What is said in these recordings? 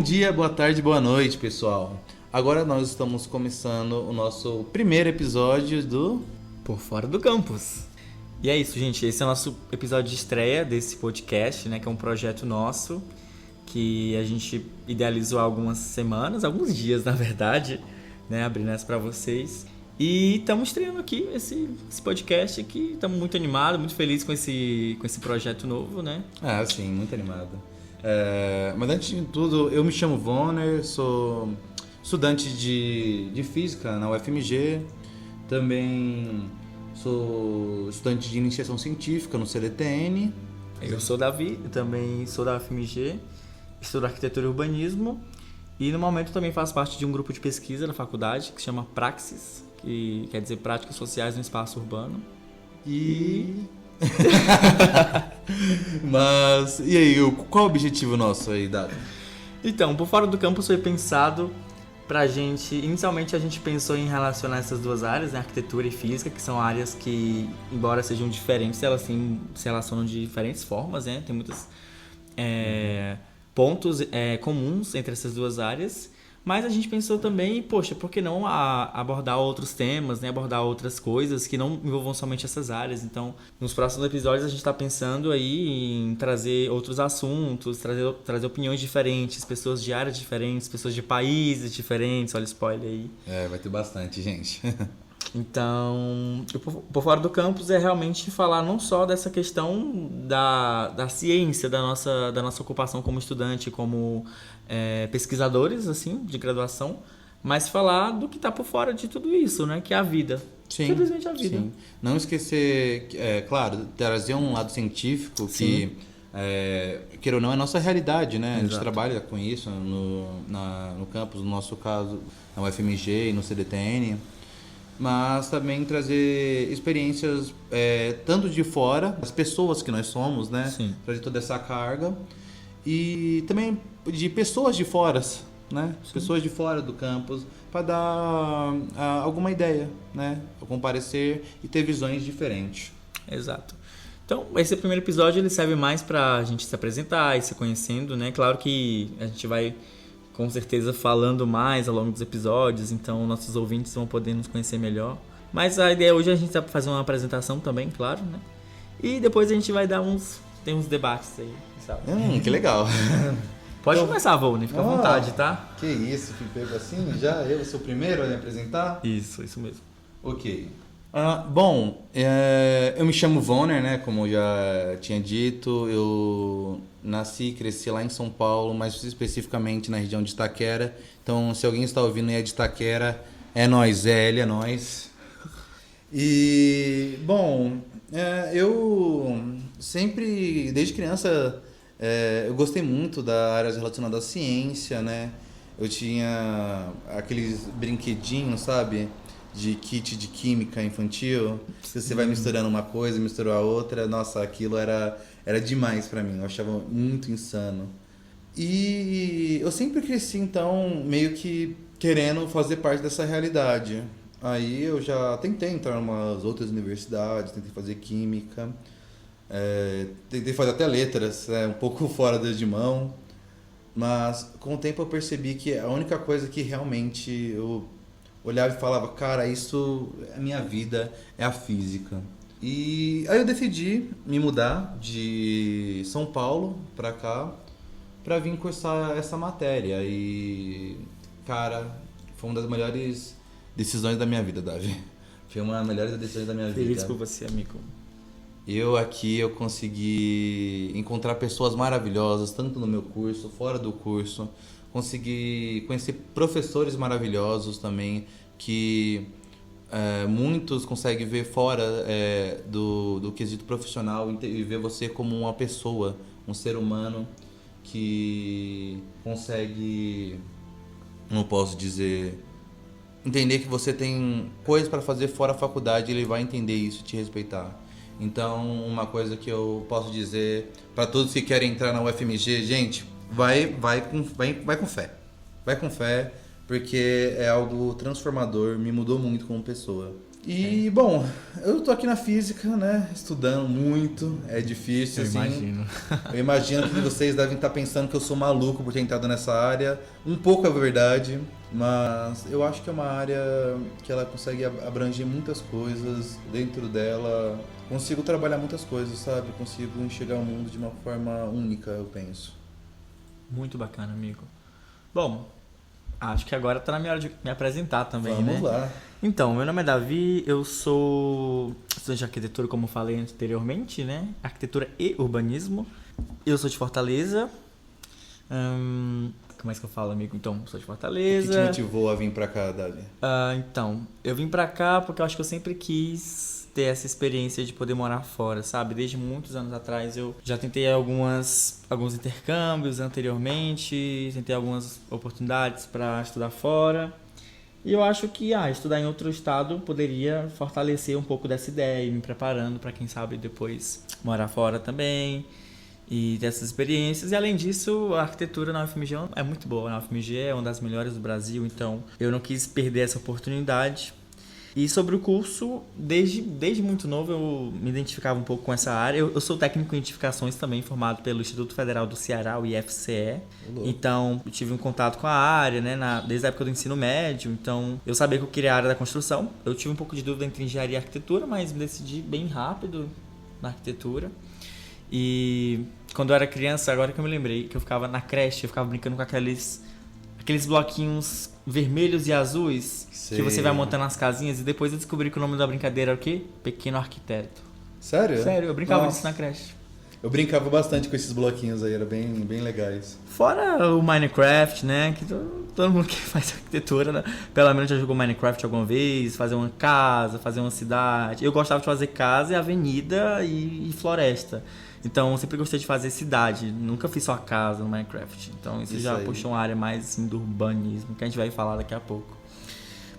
dia, boa tarde, boa noite, pessoal. Agora nós estamos começando o nosso primeiro episódio do Por Fora do Campus. E é isso, gente. Esse é o nosso episódio de estreia desse podcast, né? Que é um projeto nosso que a gente idealizou há algumas semanas, alguns dias, na verdade, né? Abrindo essa pra vocês. E estamos estreando aqui esse podcast aqui. Estamos muito animados, muito felizes com esse projeto novo, né? Ah, sim, muito animado. Mas antes de tudo, eu me chamo Vonner, sou estudante de Física na UFMG. Também sou estudante de Iniciação Científica no CDTN. Eu sou Davi, eu também sou da UFMG, estudo Arquitetura e Urbanismo. E no momento também faço parte de um grupo de pesquisa na faculdade que se chama Praxis, que quer dizer Práticas Sociais no Espaço Urbano. Mas, e aí, qual o objetivo nosso aí, Dado? Então, Por Fora do Campus foi pensado pra gente... Inicialmente a gente pensou em relacionar essas duas áreas, né, arquitetura e física, que são áreas que, embora sejam diferentes, elas se relacionam de diferentes formas, né? Tem muitos pontos comuns entre essas duas áreas. Mas a gente pensou também, poxa, por que não abordar outros temas, né? Abordar outras coisas que não envolvam somente essas áreas. Então, nos próximos episódios a gente está pensando aí em trazer outros assuntos, trazer opiniões diferentes, pessoas de áreas diferentes, pessoas de países diferentes. Olha o spoiler aí. Vai ter bastante, gente. Então, Por Fora do Campus é realmente falar não só dessa questão da ciência, da nossa ocupação como estudante, como pesquisadores assim, de graduação, mas falar do que está por fora de tudo isso, né? Que é a vida. Sim, simplesmente a vida. Sim. Não esquecer, claro, trazer um lado científico que, queira ou não, é a nossa realidade, né? Exato. A gente trabalha com isso no campus, no nosso caso, na UFMG e no CDTN. Mas também trazer experiências tanto de fora, as pessoas que nós somos, né? Sim. Trazer toda essa carga. E também de pessoas de fora, né? Sim. Pessoas de fora do campus, para dar alguma ideia, né? Algum parecer e ter visões diferentes. Exato. Então, esse primeiro episódio ele serve mais pra gente se apresentar e se conhecendo, né? Claro que a gente vai com certeza falando mais ao longo dos episódios, então nossos ouvintes vão poder nos conhecer melhor. Mas a ideia hoje é a gente fazer uma apresentação também, claro, né? E depois a gente vai dar uns debates aí, sabe? Que legal. Pode começar, Volney, fica à vontade, tá? Que isso, fui pego assim? Já eu sou o primeiro a me apresentar? Isso mesmo. Ok. Eu me chamo Vonner, né? Como eu já tinha dito, eu nasci e cresci lá em São Paulo, mais especificamente na região de Itaquera. Então, se alguém está ouvindo e é de Itaquera, é nós, ele é nós. E, eu sempre, desde criança, eu gostei muito da área relacionada à ciência, né? Eu tinha aqueles brinquedinhos, sabe? De kit de química infantil, que você vai misturando uma coisa, misturou a outra, nossa, aquilo era demais pra mim, eu achava muito insano. E eu sempre cresci, então, meio que querendo fazer parte dessa realidade. Aí eu já tentei entrar em umas outras universidades, tentei fazer química, tentei fazer até letras, um pouco fora de mão, mas com o tempo eu percebi que a única coisa que realmente eu olhava e falava, cara, isso é a minha vida, é a física. E aí eu decidi me mudar de São Paulo pra cá, pra vir cursar essa matéria. E, cara, foi uma das melhores decisões da minha vida, Davi. Foi uma das melhores decisões da minha vida. Feliz por você, amigo. Eu consegui encontrar pessoas maravilhosas, tanto no meu curso, fora do curso. Consegui conhecer professores maravilhosos também, que muitos conseguem ver fora do quesito profissional e ver você como uma pessoa, um ser humano que consegue, não posso dizer, entender que você tem coisas para fazer fora a faculdade, ele vai entender isso e te respeitar. Então, uma coisa que eu posso dizer para todos que querem entrar na UFMG, gente, vai com fé. Vai com fé, porque é algo transformador, me mudou muito como pessoa. E, bom, eu tô aqui na física, né, estudando muito, é difícil, Eu assim. imagino. Eu imagino que vocês devem estar pensando que eu sou maluco por ter entrado nessa área. Um pouco é verdade, mas eu acho que é uma área que ela consegue abranger muitas coisas dentro dela. Consigo trabalhar muitas coisas, sabe? Consigo enxergar o mundo de uma forma única, eu penso. Muito bacana, amigo. Bom, acho que agora tá na minha hora de me apresentar também, né? Vamos lá. Então, meu nome é Davi, eu sou estudante de arquitetura, como falei anteriormente, né? Arquitetura e urbanismo. Eu sou de Fortaleza. Como é que eu falo, amigo? Então, sou de O que Fortaleza. te motivou a vir pra cá, Davi? Então, eu vim pra cá porque eu acho que eu sempre quis ter essa experiência de poder morar fora, sabe? Desde muitos anos atrás eu já tentei alguns intercâmbios anteriormente, tentei algumas oportunidades para estudar fora. E eu acho que estudar em outro estado poderia fortalecer um pouco dessa ideia e me preparando para quem sabe depois morar fora também e ter essas experiências. E além disso, a arquitetura na UFMG é muito boa. A UFMG é uma das melhores do Brasil, então eu não quis perder essa oportunidade. E sobre o curso, desde muito novo eu me identificava um pouco com essa área. Eu sou técnico em edificações também, formado pelo Instituto Federal do Ceará, o IFCE. Então, eu tive um contato com a área, né, desde a época do ensino médio. Então, eu sabia que eu queria a área da construção. Eu tive um pouco de dúvida entre engenharia e arquitetura, mas me decidi bem rápido na arquitetura. E quando eu era criança, agora que eu me lembrei, que eu ficava na creche, eu ficava brincando com aqueles bloquinhos vermelhos e azuis. Sei. Que você vai montando as casinhas. E depois eu descobri que o nome da brincadeira era o quê? Pequeno Arquiteto. Sério? Sério, eu brincava Nossa. disso na creche. Eu brincava bastante com esses bloquinhos aí, era bem, bem legais. Fora o Minecraft, né? Que todo mundo que faz arquitetura, né? Pelo menos já jogou Minecraft alguma vez, fazer uma casa, fazer uma cidade. Eu gostava de fazer casa e avenida e floresta. Então eu sempre gostei de fazer cidade, nunca fiz só casa no Minecraft. Então isso já aí. puxou uma área mais assim, do urbanismo, que a gente vai falar daqui a pouco.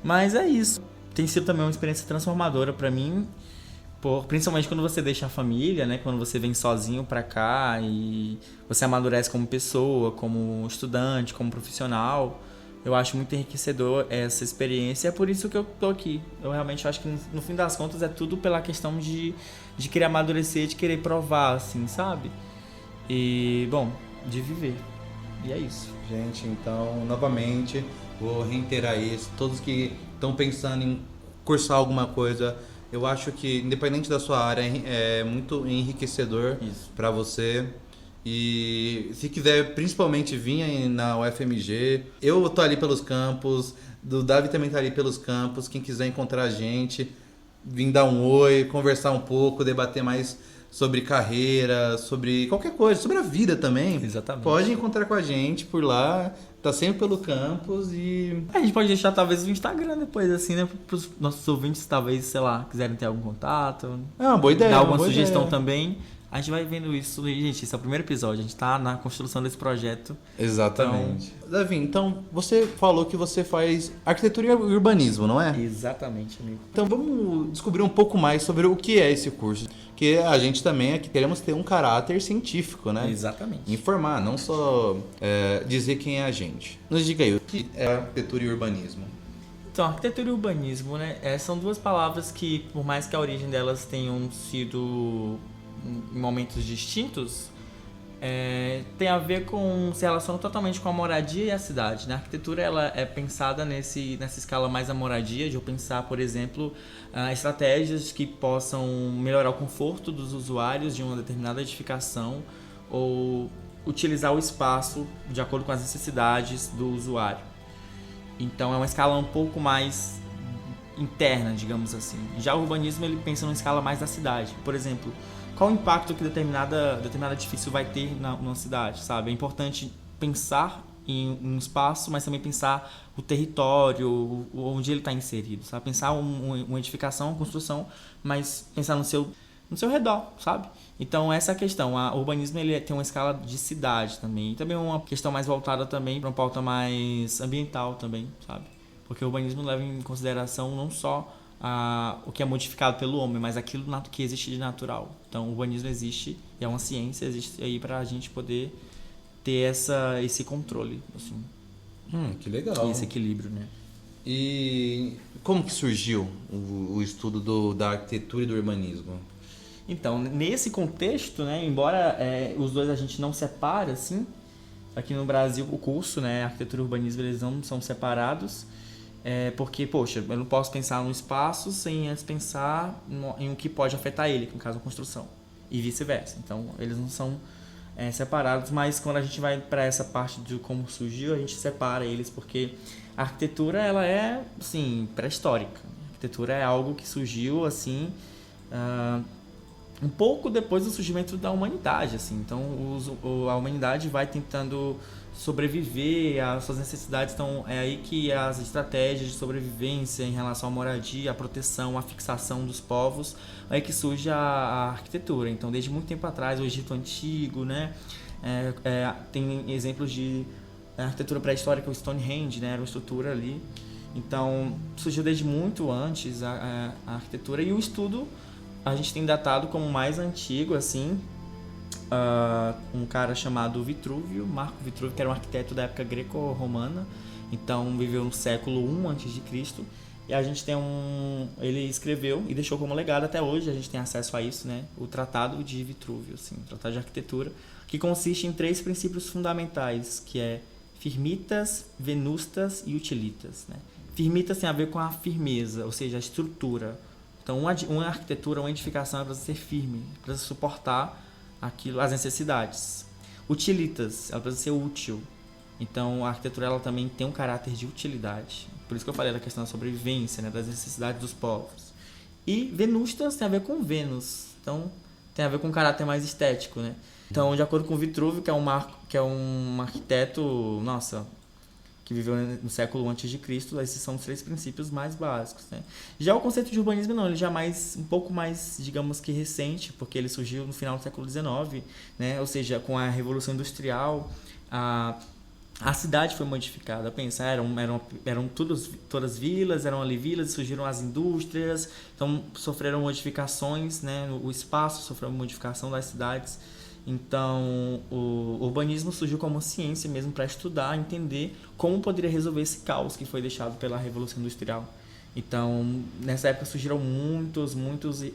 Mas é isso. Tem sido também uma experiência transformadora pra mim, principalmente quando você deixa a família, né? Quando você vem sozinho pra cá e você amadurece como pessoa, como estudante, como profissional. Eu acho muito enriquecedor essa experiência, é por isso que eu tô aqui. Eu realmente acho que no fim das contas é tudo pela questão de querer amadurecer, de querer provar, assim, sabe? E, bom, de viver. E é isso. Gente, então, novamente, vou reiterar isso. Todos que estão pensando em cursar alguma coisa, eu acho que, independente da sua área, é muito enriquecedor para você. E se quiser principalmente vir aí na UFMG, eu tô ali pelos campos, do Davi também tá ali pelos campos. Quem quiser encontrar a gente, vir dar um oi, conversar um pouco, debater mais sobre carreira, sobre qualquer coisa, sobre a vida também. Exatamente. Pode encontrar com a gente por lá, tá sempre pelo campus e... A gente pode deixar talvez o Instagram depois, assim, né? Para os nossos ouvintes, talvez, sei lá, quiserem ter algum contato. É uma boa ideia. Dar alguma boa sugestão ideia. também. A gente vai vendo isso. E, gente, esse é o primeiro episódio. A gente tá na construção desse projeto. Exatamente. Davi, então você falou que você faz arquitetura e urbanismo, não é? Exatamente, amigo. Então vamos descobrir um pouco mais sobre o que é esse curso. Porque a gente também aqui queremos ter um caráter científico, né? Exatamente. Informar, não só dizer quem é a gente. Nos diga aí, o que é arquitetura e urbanismo? Então, arquitetura e urbanismo, né? São duas palavras que, por mais que a origem delas tenham sido em momentos distintos, tem a ver se relaciona totalmente com a moradia e a cidade. A arquitetura ela é pensada nessa escala mais da moradia, de eu pensar, por exemplo, estratégias que possam melhorar o conforto dos usuários de uma determinada edificação ou utilizar o espaço de acordo com as necessidades do usuário. Então é uma escala um pouco mais interna, digamos assim. Já o urbanismo ele pensa numa escala mais da cidade. Por exemplo, qual o impacto que determinado edifício vai ter numa cidade, sabe? É importante pensar em um espaço, mas também pensar o território, onde ele está inserido, sabe? Pensar uma edificação, uma construção, mas pensar no seu redor, sabe? Então essa é a questão. O urbanismo ele tem uma escala de cidade também. E também uma questão mais voltada também para uma pauta mais ambiental também, sabe? Porque o urbanismo leva em consideração não só o que é modificado pelo homem, mas aquilo que existe de natural. Então o urbanismo existe, e é uma ciência, existe aí para a gente poder ter esse controle, assim. Que legal. E esse equilíbrio, né? E como que surgiu o estudo da arquitetura e do urbanismo? Então, nesse contexto, né, embora os dois a gente não separa, assim, aqui no Brasil o curso, né, arquitetura e urbanismo, eles não são separados, porque, poxa, eu não posso pensar no espaço sem antes pensar em o que pode afetar ele, que no caso a construção, e vice-versa. Então, eles não são separados, mas quando a gente vai para essa parte de como surgiu, a gente separa eles, porque a arquitetura, ela é, assim, pré-histórica. A arquitetura é algo que surgiu, assim, um pouco depois do surgimento da humanidade, assim. Então, a humanidade vai tentando sobreviver, as suas necessidades estão... É aí que as estratégias de sobrevivência em relação à moradia, à proteção, à fixação dos povos, é aí que surge a arquitetura. Então, desde muito tempo atrás, o Egito Antigo, né? Tem exemplos de arquitetura pré-histórica, o Stonehenge, né? Era uma estrutura ali. Então, surgiu desde muito antes a arquitetura, e o estudo a gente tem datado como mais antigo, assim, um cara chamado Vitrúvio, Marco Vitrúvio, que era um arquiteto da época greco-romana, então viveu no século I a.C., e a gente tem ele escreveu e deixou como legado até hoje, a gente tem acesso a isso, né? O Tratado de Vitrúvio, assim, o Tratado de Arquitetura, que consiste em 3 princípios fundamentais, que é firmitas, venustas e utilitas, né? Firmitas tem a ver com a firmeza, ou seja, a estrutura. Então, uma arquitetura, uma edificação, ela precisa ser firme, precisa suportar aquilo, as necessidades. Utilitas, ela precisa ser útil. Então, a arquitetura, ela também tem um caráter de utilidade. Por isso que eu falei da questão da sobrevivência, né, das necessidades dos povos. E venustas tem a ver com Vênus. Então, tem a ver com um caráter mais estético, né? Então, de acordo com Vitrúvio, que é um arquiteto, nossa, que viveu no século a.C., esses são os 3 princípios mais básicos, né? Já o conceito de urbanismo não, ele já um pouco mais, digamos que recente, porque ele surgiu no final do século XIX, né? Ou seja, com a Revolução Industrial, a cidade foi modificada. Pensa, eram todas vilas, eram ali vilas, surgiram as indústrias, então sofreram modificações, né? O espaço sofreu modificação das cidades. Então, o urbanismo surgiu como ciência mesmo para estudar, entender como poderia resolver esse caos que foi deixado pela Revolução Industrial. Então, nessa época surgiram muitos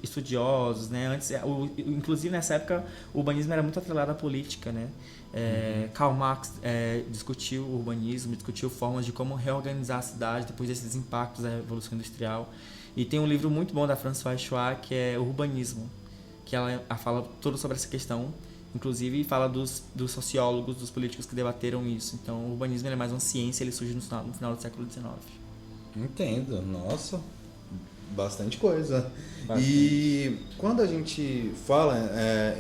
estudiosos, né? Antes, inclusive nessa época, o urbanismo era muito atrelado à política, né? Karl Marx discutiu o urbanismo, discutiu formas de como reorganizar a cidade depois desses impactos da Revolução Industrial. E tem um livro muito bom da Françoise Schwab, que é O Urbanismo, que ela fala tudo sobre essa questão. Inclusive fala dos sociólogos, dos políticos que debateram isso. Então, o urbanismo é mais uma ciência, ele surge no final do século XIX. Entendo, nossa, bastante coisa. Bastante. E quando a gente fala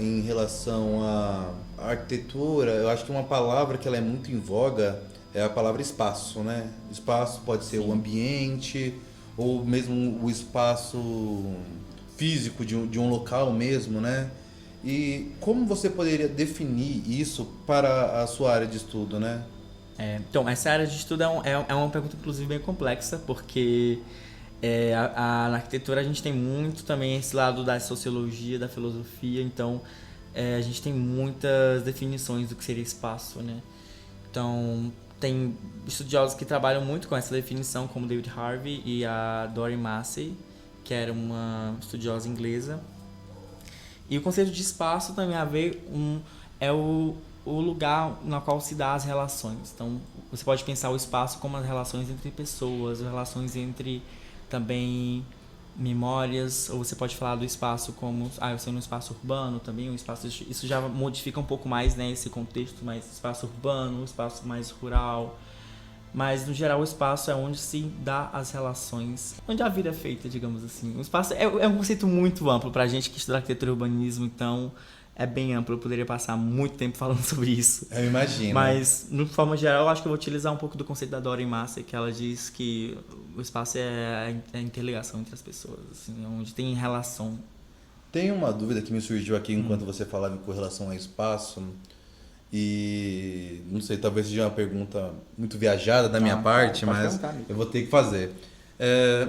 em relação à arquitetura, eu acho que uma palavra que ela é muito em voga é a palavra espaço, né? Espaço pode ser o ambiente ou mesmo o espaço físico de um local mesmo, né? E como você poderia definir isso para a sua área de estudo, né? Então, essa área de estudo é uma pergunta, inclusive, bem complexa, porque na arquitetura a gente tem muito também esse lado da sociologia, da filosofia, então a gente tem muitas definições do que seria espaço, né? Então, tem estudiosos que trabalham muito com essa definição, como David Harvey e a Dori Massey, que era uma estudiosa inglesa. E o conceito de espaço também a ver o lugar no qual se dá as relações. Então, você pode pensar o espaço como as relações entre pessoas, as relações entre também memórias, ou você pode falar do espaço como eu sou no espaço urbano também, o espaço, isso já modifica um pouco mais, né, esse contexto, mais espaço urbano, espaço mais rural. Mas, no geral, o espaço é onde se dá as relações, onde a vida é feita, digamos assim. O espaço é um conceito muito amplo pra gente que estuda arquitetura e urbanismo, então é bem amplo. Eu poderia passar muito tempo falando sobre isso. Eu imagino. Mas, de forma geral, eu acho que eu vou utilizar um pouco do conceito da Dori Massey, que ela diz que o espaço é a interligação entre as pessoas, assim, onde tem relação. Tem uma dúvida que me surgiu aqui enquanto você falava com relação ao espaço. E não sei, talvez seja uma pergunta muito viajada da minha parte, mas eu vou ter que fazer.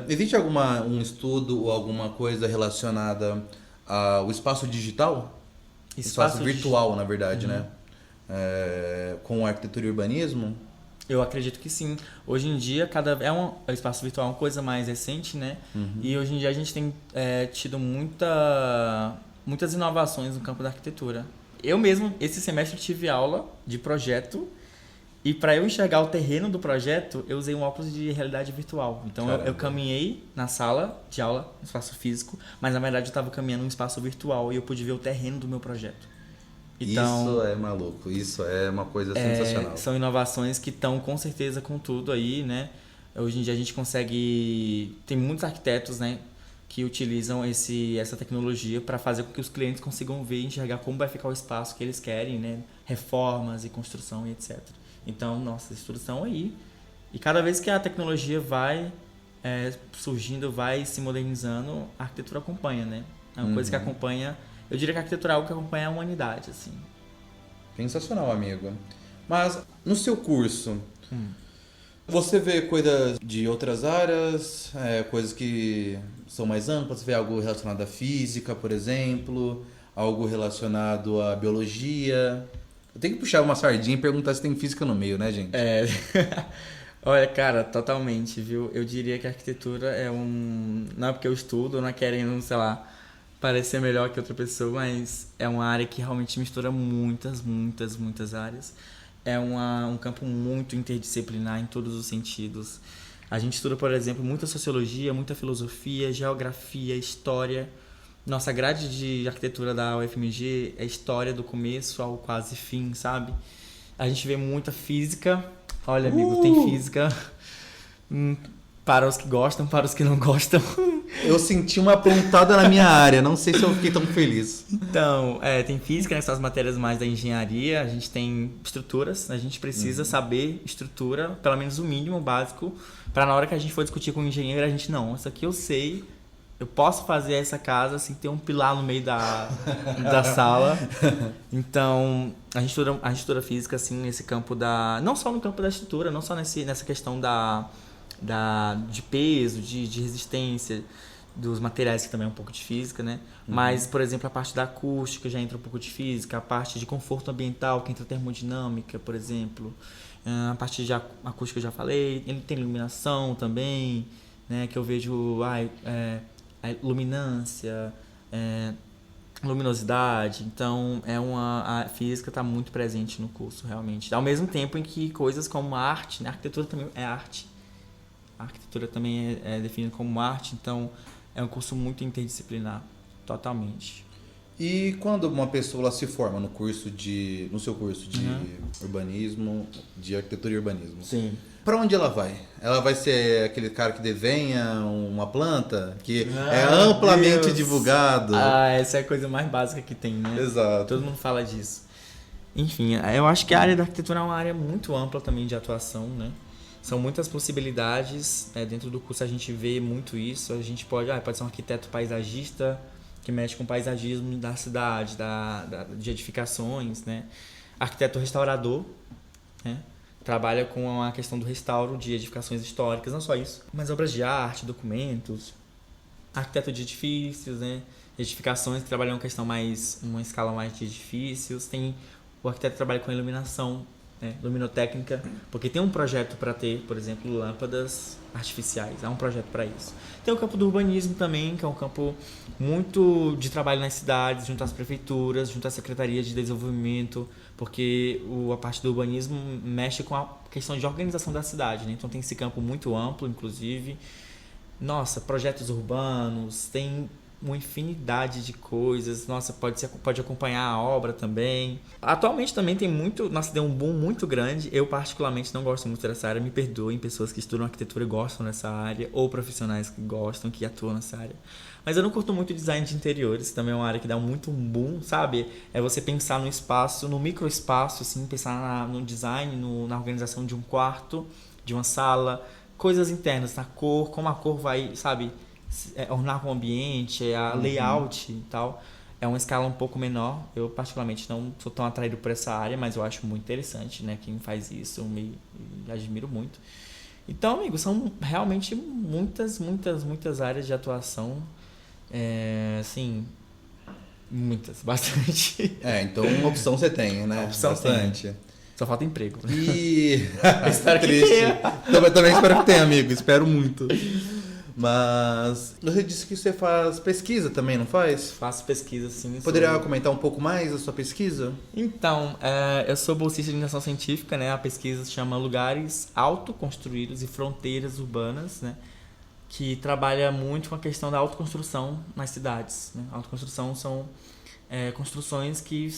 Existe um estudo ou alguma coisa relacionada ao espaço digital? Espaço virtual, na verdade, né? Com arquitetura e urbanismo? Eu acredito que sim. Hoje em dia, o espaço virtual é uma coisa mais recente, né? E hoje em dia a gente tem tido muitas inovações no campo da arquitetura. Eu mesmo, esse semestre, tive aula de projeto e para eu enxergar o terreno do projeto, eu usei um óculos de realidade virtual. Então eu caminhei na sala de aula, no espaço físico, mas na verdade eu estava caminhando num espaço virtual e eu pude ver o terreno do meu projeto. Então, isso é maluco, isso é uma coisa sensacional. São inovações que estão com certeza com tudo aí, né? Hoje em dia a gente consegue... Tem muitos arquitetos, né, que utilizam essa tecnologia para fazer com que os clientes consigam ver e enxergar como vai ficar o espaço que eles querem, né? Reformas e construção e etc. Então, nossa, estudos estão aí. E cada vez que a tecnologia vai surgindo, vai se modernizando, a arquitetura acompanha, né? É uma coisa que acompanha... Eu diria que a arquitetura é algo que acompanha a humanidade, assim. Sensacional, amigo. Mas, no seu curso, você vê coisas de outras áreas, coisas que são mais amplas? Você vê algo relacionado à física, por exemplo? Algo relacionado à biologia? Eu tenho que puxar uma sardinha e perguntar se tem física no meio, né, gente? Olha, cara, totalmente, viu? Eu diria que a arquitetura não é porque eu estudo, não é querendo, sei lá, parecer melhor que outra pessoa, mas é uma área que realmente mistura muitas áreas. É um campo muito interdisciplinar em todos os sentidos. A gente estuda, por exemplo, muita sociologia, muita filosofia, geografia, história. Nossa grade de arquitetura da UFMG é história do começo ao quase fim, sabe? A gente vê muita física. Olha, amigo, tem física para os que gostam, para os que não gostam. Eu senti uma pontada na minha área, não sei se eu fiquei tão feliz. Então, tem física, né, são as matérias mais da engenharia, a gente tem estruturas, a gente precisa saber estrutura, pelo menos o mínimo, o básico, para na hora que a gente for discutir com o engenheiro, a gente, não, isso aqui eu sei, eu posso fazer essa casa sem ter um pilar no meio da sala. Então, a gente estuda física, assim, nesse campo não só no campo da estrutura, não só nessa questão de peso, de resistência dos materiais, que também é um pouco de física, né? Mas, por exemplo, a parte da acústica já entra um pouco de física, a parte de conforto ambiental, que entra termodinâmica, por exemplo, a parte de acústica eu já falei, ele tem iluminação também, né? Que eu vejo a luminância, luminosidade. Então, a física está muito presente no curso, realmente. Ao mesmo tempo em que coisas como a arte, né? A arquitetura também é arte. A arquitetura também é definida como arte, então é um curso muito interdisciplinar, totalmente. E quando uma pessoa se forma no seu curso de urbanismo, de arquitetura e urbanismo, Sim. Para onde ela vai? Ela vai ser aquele cara que desenha uma planta, que é amplamente divulgado? Essa é a coisa mais básica que tem, né? Exato. Todo mundo fala disso. Enfim, eu acho que a área da arquitetura é uma área muito ampla também de atuação, né? São muitas possibilidades, dentro do curso a gente vê muito isso. A gente pode ser um arquiteto paisagista que mexe com o paisagismo da cidade, de edificações, né? Arquiteto restaurador, né? Trabalha com a questão do restauro de edificações históricas, não só isso, mas obras de arte, documentos. Arquiteto de edifícios, né? Edificações que trabalham uma escala mais de edifícios. Tem o arquiteto que trabalha com iluminação, luminotécnica, porque tem um projeto para ter, por exemplo, lâmpadas artificiais. Há um projeto para isso. Tem o campo do urbanismo também, que é um campo muito de trabalho nas cidades, junto às prefeituras, junto às secretarias de desenvolvimento, porque a parte do urbanismo mexe com a questão de organização da cidade, né? Então tem esse campo muito amplo, inclusive. Nossa, projetos urbanos, tem uma infinidade de coisas. Nossa, pode acompanhar a obra também. Atualmente também tem deu um boom muito grande. Eu particularmente não gosto muito dessa área. Me perdoem pessoas que estudam arquitetura e gostam dessa área, ou profissionais que gostam, que atuam nessa área. Mas eu não curto muito design de interiores. Também é uma área que dá muito um boom, sabe? É você pensar no espaço, no microespaço, assim, pensar no design, na organização de um quarto, de uma sala, coisas internas, na cor, como a cor vai, sabe, ornar com o ambiente, a layout e tal. É uma escala um pouco menor. Eu particularmente não sou tão atraído por essa área, mas eu acho muito interessante, né? Quem faz isso, eu me admiro muito. Então, amigo, são realmente muitas áreas de atuação. Assim, bastante. Então uma opção você tem, né? Opção bastante. tem. Só falta emprego. E... Espero que Triste. tenha. Também espero que tenha, amigo. Espero muito. Mas você disse que você faz pesquisa também, não faz? Faço pesquisa, sim. Poderia comentar um pouco mais da sua pesquisa? Então, eu sou bolsista de iniciação científica, né? A pesquisa se chama Lugares Autoconstruídos e Fronteiras Urbanas, né? Que trabalha muito com a questão da autoconstrução nas cidades, né? Autoconstrução são construções que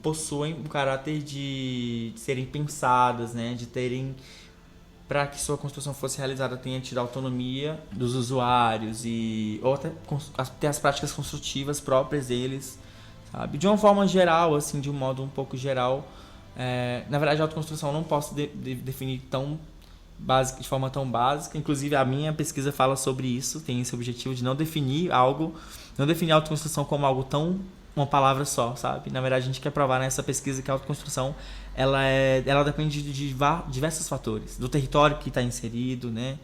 possuem o caráter de serem pensadas, né? De terem, para que sua construção fosse realizada, tenha tido autonomia dos usuários ou até ter as práticas construtivas próprias deles, sabe? De uma forma geral, assim, de um modo um pouco geral. Na verdade, a autoconstrução eu não posso definir de forma tão básica. Inclusive, a minha pesquisa fala sobre isso, tem esse objetivo de não definir a autoconstrução como algo uma palavra só, sabe? Na verdade, a gente quer provar nessa pesquisa que a autoconstrução ela depende de diversos fatores, do território que está inserido, né?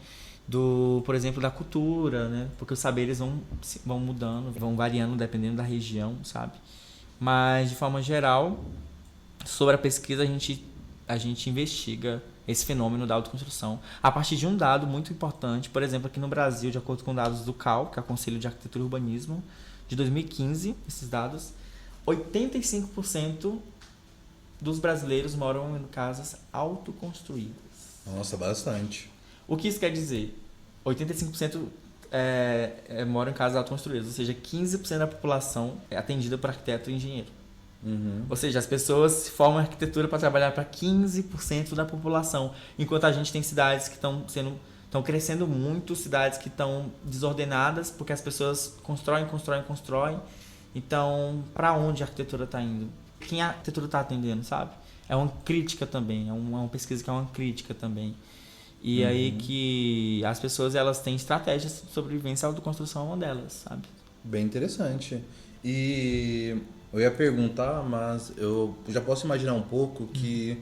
Por exemplo, da cultura, né? Porque os saberes vão mudando, vão variando dependendo da região, sabe? Mas, de forma geral, sobre a pesquisa, a gente investiga esse fenômeno da autoconstrução a partir de um dado muito importante. Por exemplo, aqui no Brasil, de acordo com dados do CAU, que é o Conselho de Arquitetura e Urbanismo, de 2015, esses dados, 85% dos brasileiros moram em casas autoconstruídas. Nossa, bastante. O que isso quer dizer? 85% moram em casas autoconstruídas, ou seja, 15% da população é atendida por arquiteto e engenheiro. Uhum. Ou seja, as pessoas formam arquitetura para trabalhar para 15% da população, enquanto a gente tem cidades que estão crescendo muito, cidades que estão desordenadas, porque as pessoas constroem. Então, para onde a arquitetura está indo? Quem a arquitetura está atendendo, sabe? É uma crítica também, é uma pesquisa que é uma crítica também. E aí que as pessoas elas têm estratégias de sobrevivência, a autoconstrução é uma delas, sabe? Bem interessante. E eu ia perguntar, mas eu já posso imaginar um pouco que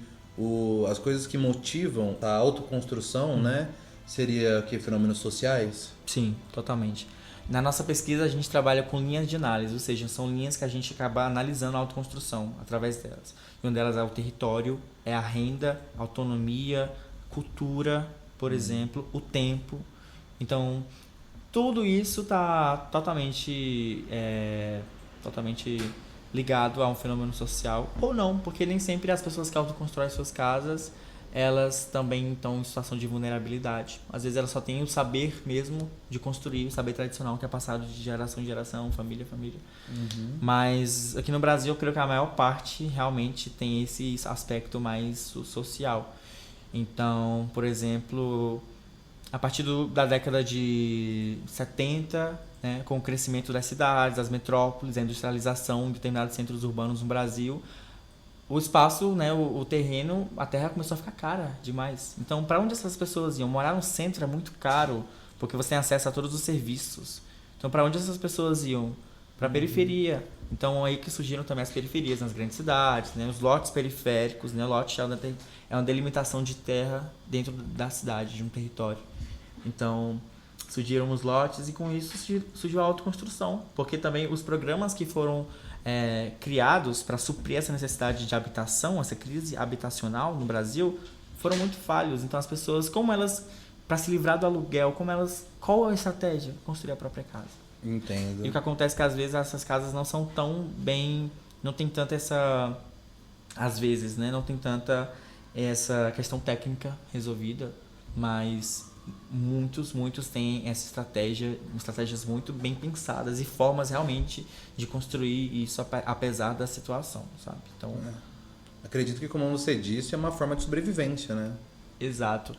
as coisas que motivam a autoconstrução, né, seria que fenômenos sociais? Sim, totalmente. Na nossa pesquisa a gente trabalha com linhas de análise, ou seja, são linhas que a gente acaba analisando a autoconstrução através delas. E uma delas é o território, é a renda, a autonomia, cultura, por exemplo, o tempo. Então, tudo isso está totalmente ligado a um fenômeno social, ou não, porque nem sempre as pessoas que autoconstroem suas casas, elas também estão em situação de vulnerabilidade. Às vezes elas só têm o saber mesmo de construir, o saber tradicional que é passado de geração em geração, família a família. Uhum. Mas aqui no Brasil eu creio que a maior parte realmente tem esse aspecto mais social. Então, por exemplo, a partir da década de 70, né, com o crescimento das cidades, das metrópoles, a industrialização de determinados centros urbanos no Brasil, o espaço, né, o terreno, a terra começou a ficar cara demais. Então, para onde essas pessoas iam? Morar no centro é muito caro, porque você tem acesso a todos os serviços. Então, para onde essas pessoas iam? Para a periferia. Então, aí que surgiram também as periferias nas grandes cidades, né, os lotes periféricos, né, lote é uma delimitação de terra dentro da cidade, de um território. Então, surgiram os lotes e com isso surgiu a autoconstrução, porque também os programas que foram criados para suprir essa necessidade de habitação, essa crise habitacional no Brasil, foram muito falhos. Então as pessoas, para se livrar do aluguel, qual a estratégia? Construir a própria casa. Entendo. E o que acontece é que às vezes essas casas não são tão bem, não tem tanta às vezes, né, não tem tanta essa questão técnica resolvida, mas muitos têm essa estratégias muito bem pensadas e formas realmente de construir isso apesar da situação, sabe? Então, acredito que, como você disse, é uma forma de sobrevivência, né? Exato.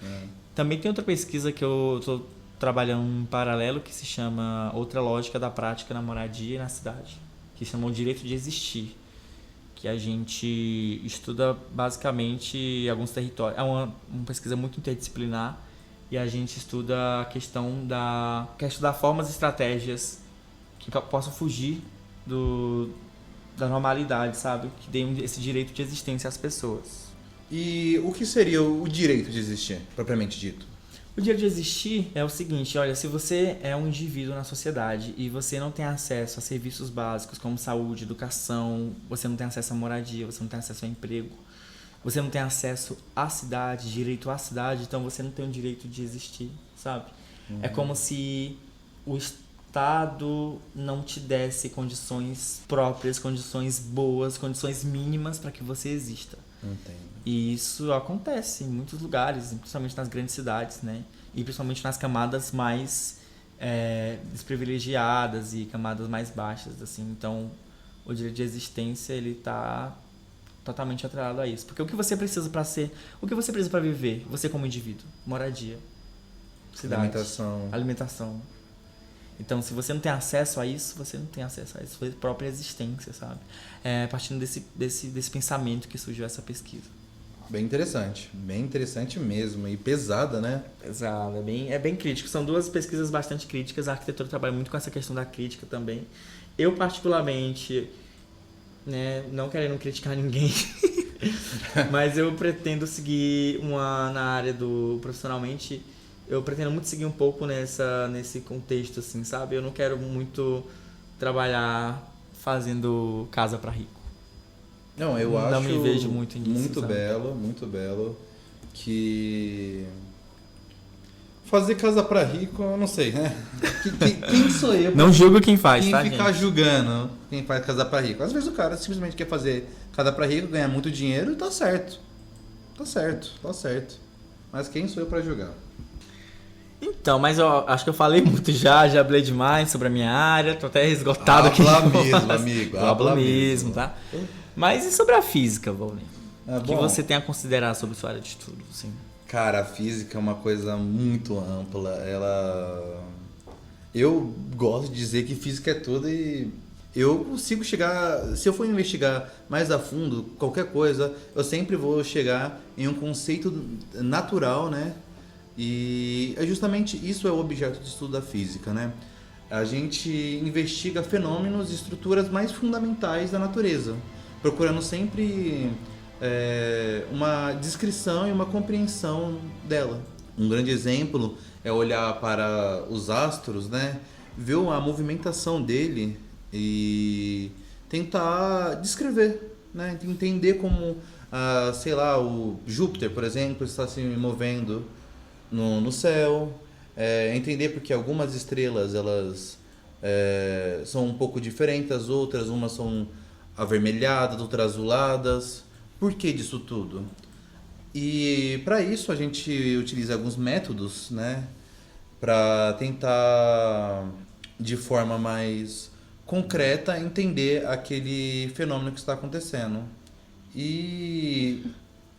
Também tem outra pesquisa que eu estou trabalhando em paralelo que se chama Outra Lógica da Prática na Moradia e na Cidade, que se chama O Direito de Existir, que a gente estuda basicamente alguns territórios. É uma pesquisa muito interdisciplinar e a gente estuda a questão quer estudar formas e estratégias que possam fugir da normalidade, sabe? Que deem esse direito de existência às pessoas. E o que seria o direito de existir, propriamente dito? O direito de existir é o seguinte, olha, se você é um indivíduo na sociedade e você não tem acesso a serviços básicos como saúde, educação, você não tem acesso à moradia, você não tem acesso ao emprego, você não tem acesso à cidade, direito à cidade, então você não tem o direito de existir, sabe? É como se o Estado não te desse condições próprias, condições boas, condições mínimas para que você exista. Entendo. E isso acontece em muitos lugares, principalmente nas grandes cidades, né? E principalmente nas camadas mais desprivilegiadas e camadas mais baixas, assim. Então, o direito de existência, ele tá totalmente atrelado a isso. Porque o que você precisa para ser... O que você precisa para viver, você como indivíduo? Moradia. Cidade. Alimentação. Então, se você não tem acesso a isso, você não tem acesso a sua própria existência, sabe? Partindo desse pensamento que surgiu essa pesquisa. Bem interessante mesmo, e pesada, né? Pesada, é bem crítico. São duas pesquisas bastante críticas, a arquitetura trabalha muito com essa questão da crítica também. Eu, particularmente, né, não querendo criticar ninguém, mas eu pretendo seguir na área do profissionalmente, eu pretendo muito seguir um pouco nesse contexto, assim, sabe? Eu não quero muito trabalhar fazendo casa para rico. Não, eu acho não me vejo muito nisso. Muito belo. Que fazer casa para rico, eu não sei, né? Quem sou eu? Não julgo quem faz, tá, Quem ficar gente? julgando quem faz casa para rico. Às vezes o cara simplesmente quer fazer casa para rico, ganhar muito dinheiro e tá certo. Tá certo. Mas quem sou eu para julgar? Então, mas eu acho que eu falei muito já falei demais sobre a minha área, tô até esgotado aqui. Habla mesmo, amigo. Habla mesmo, tá? Mas e sobre a física, Volney? O que Bom, você tem a considerar sobre sua área de estudo, assim? cara, a física é uma coisa muito ampla. Eu gosto de dizer que física é tudo e eu consigo chegar... Se eu for investigar mais a fundo qualquer coisa, eu sempre vou chegar em um conceito natural, né? E é justamente isso é o objeto de estudo da física, né? A gente investiga fenômenos e estruturas mais fundamentais da natureza, procurando sempre uma descrição e uma compreensão dela. Um grande exemplo é olhar para os astros, né? Ver a movimentação dele e tentar descrever, né? Entender como, sei lá, o Júpiter, por exemplo, está se movendo no céu, entender porque algumas estrelas elas são um pouco diferentes das outras, umas são avermelhadas, outras azuladas. Por que disso tudo? E para isso a gente utiliza alguns métodos, né, para tentar de forma mais concreta entender aquele fenômeno que está acontecendo. E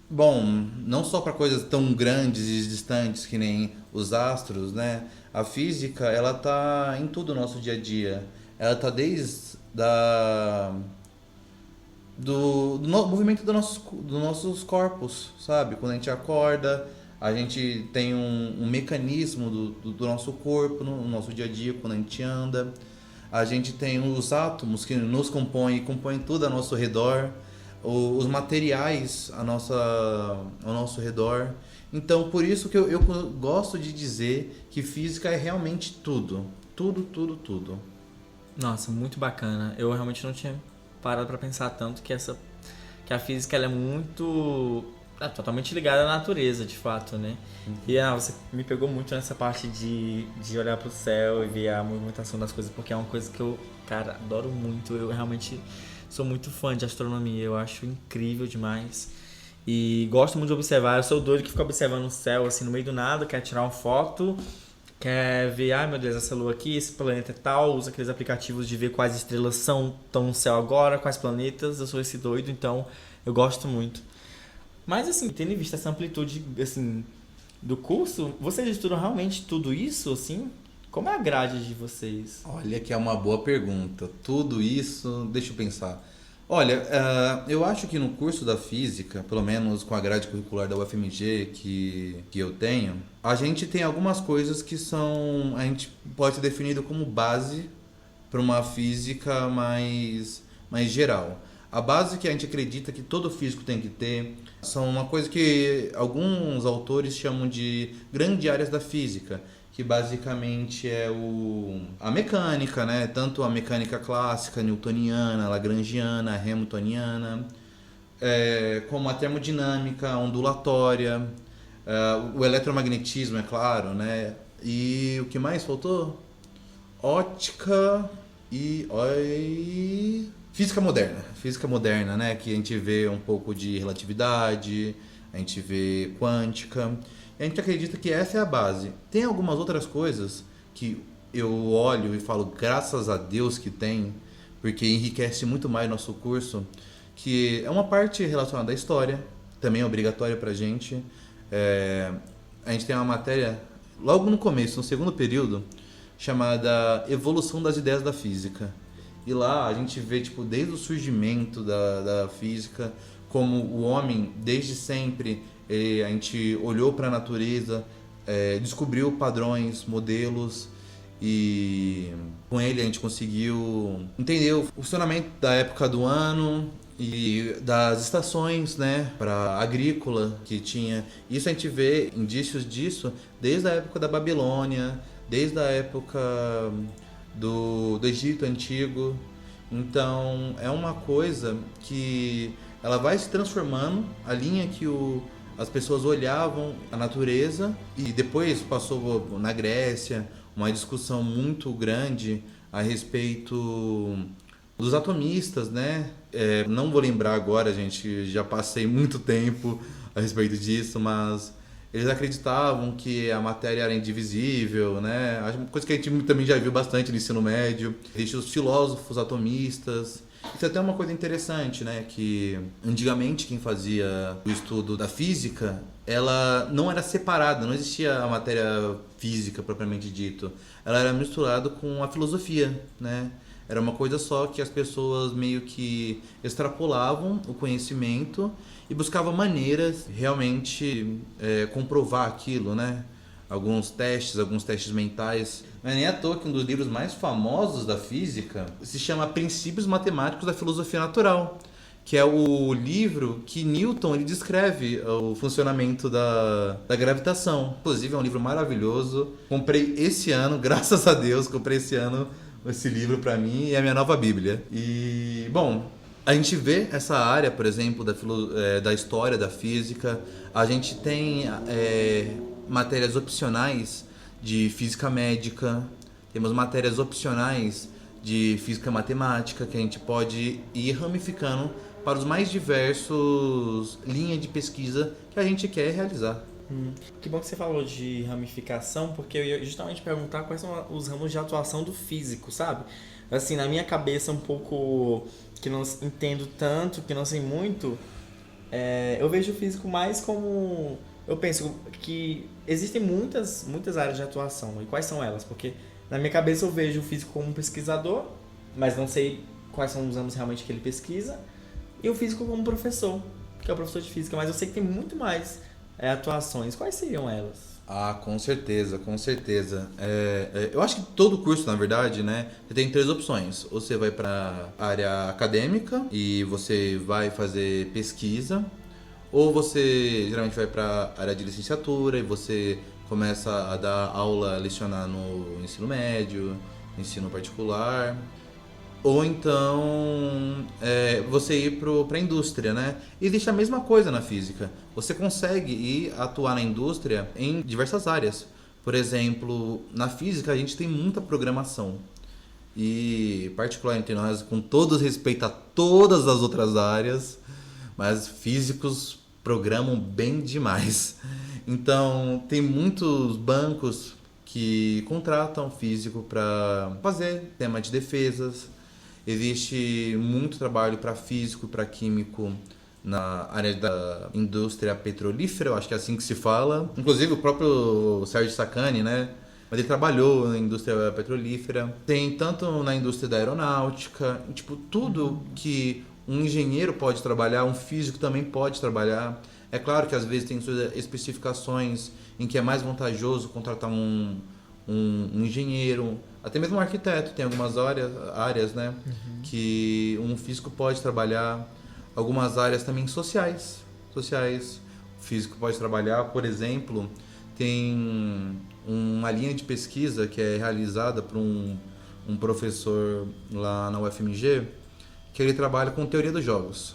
bom, não só para coisas tão grandes e distantes que nem os astros, né? A física, ela tá em todo o nosso dia a dia. Ela tá desde do movimento dos nossos corpos, sabe? Quando a gente acorda, a gente tem um mecanismo do nosso corpo no nosso dia a dia, quando a gente anda. A gente tem os átomos que nos compõem tudo ao nosso redor. Os materiais ao nosso redor. Então, por isso que eu gosto de dizer que física é realmente tudo. Tudo. Nossa, muito bacana. Eu realmente não tinha parado para pensar tanto que a física ela é muito... totalmente ligada à natureza, de fato, né? E você me pegou muito nessa parte de olhar pro céu e ver a movimentação das coisas, porque é uma coisa que eu, cara, adoro muito. Eu realmente... sou muito fã de astronomia, eu acho incrível demais. E gosto muito de observar, eu sou doido que fica observando o céu assim no meio do nada, quer tirar uma foto, quer ver, ai meu Deus, essa lua aqui, esse planeta é tal, usa aqueles aplicativos de ver quais estrelas estão no céu agora, quais planetas, eu sou esse doido, então eu gosto muito. Mas assim, tendo em vista essa amplitude assim, do curso, vocês estudam realmente tudo isso, assim? Como é a grade de vocês? Olha que é uma boa pergunta. Tudo isso, deixa eu pensar. Olha, eu acho que no curso da física, pelo menos com a grade curricular da UFMG que eu tenho, a gente tem algumas coisas que a gente pode ser definido como base para uma física mais geral. A base que a gente acredita que todo físico tem que ter são uma coisa que alguns autores chamam de grandes áreas da física, que basicamente é a mecânica, né? Tanto a mecânica clássica, newtoniana, lagrangiana, hamiltoniana, como a termodinâmica, a ondulatória, o eletromagnetismo, é claro, né? E o que mais faltou? Ótica e física moderna. Física moderna, né? Que a gente vê um pouco de relatividade, a gente vê quântica. E a gente acredita que essa é a base. Tem algumas outras coisas que eu olho e falo, graças a Deus que tem, porque enriquece muito mais nosso curso, que é uma parte relacionada à história, também é obrigatória pra gente. A gente tem uma matéria, logo no começo, no segundo período, chamada Evolução das Ideias da Física. E lá a gente vê, tipo, desde o surgimento da física, como o homem, desde sempre, a gente olhou para a natureza, descobriu padrões, modelos, e com ele a gente conseguiu entender o funcionamento da época do ano e das estações, né, para agrícola que tinha. Isso a gente vê indícios disso desde a época da Babilônia, desde a época do Egito Antigo. Então é uma coisa que ela vai se transformando, a linha que as pessoas olhavam a natureza, e depois passou na Grécia uma discussão muito grande a respeito dos atomistas, né? Não vou lembrar agora, gente, já passei muito tempo a respeito disso, mas eles acreditavam que a matéria era indivisível, né? Uma coisa que a gente também já viu bastante no ensino médio. Existem os filósofos atomistas. Isso é até uma coisa interessante, né? Que antigamente quem fazia o estudo da física, ela não era separada, não existia a matéria física propriamente dito. Ela era misturada com a filosofia, né? Era uma coisa só que as pessoas meio que extrapolavam o conhecimento e buscavam maneiras realmente comprovar aquilo, né? Alguns testes mentais. Não é nem à toa que um dos livros mais famosos da física se chama Princípios Matemáticos da Filosofia Natural, que é o livro que Newton ele descreve o funcionamento da gravitação. Inclusive é um livro maravilhoso. Comprei esse ano, graças a Deus, comprei esse ano esse livro para mim e é a minha nova Bíblia. E, bom, a gente vê essa área, por exemplo, da história da física. A gente tem matérias opcionais de física médica, temos matérias opcionais de física matemática, que a gente pode ir ramificando para os mais diversos linhas de pesquisa que a gente quer realizar. Que bom que você falou de ramificação, porque eu ia justamente perguntar quais são os ramos de atuação do físico, sabe? Assim, na minha cabeça um pouco, que não entendo tanto, que não sei muito, eu vejo o físico mais como... Eu penso que existem muitas áreas de atuação, e quais são elas? Porque na minha cabeça eu vejo o físico como um pesquisador, mas não sei quais são os ramos realmente que ele pesquisa, e o físico como um professor, que é o professor de física, mas eu sei que tem muito mais atuações. Quais seriam elas? Ah, com certeza, com certeza. Eu acho que todo curso, na verdade, né, você tem 3 opções. Ou você vai para a área acadêmica e você vai fazer pesquisa, ou você geralmente vai para a área de licenciatura e você começa a dar aula, lecionar no ensino médio, ensino particular. Ou então você ir para a indústria, né? Existe a mesma coisa na física. Você consegue ir atuar na indústria em diversas áreas. Por exemplo, na física a gente tem muita programação. E, particular entre nós, com todo respeito a todas as outras áreas, mas físicos programam bem demais. Então, tem muitos bancos que contratam físico para fazer tema de defesas. Existe muito trabalho para físico e para químico na área da indústria petrolífera, eu acho que é assim que se fala. Inclusive o próprio Sérgio Sacani, né? Mas ele trabalhou na indústria petrolífera. Tem tanto na indústria da aeronáutica, tipo, tudo que um engenheiro pode trabalhar, um físico também pode trabalhar. É claro que às vezes tem suas especificações em que é mais vantajoso contratar um engenheiro, até mesmo um arquiteto. Tem algumas áreas, né, que um físico pode trabalhar. Algumas áreas também sociais. O físico pode trabalhar, por exemplo, tem uma linha de pesquisa que é realizada por um professor lá na UFMG, que ele trabalha com teoria dos jogos.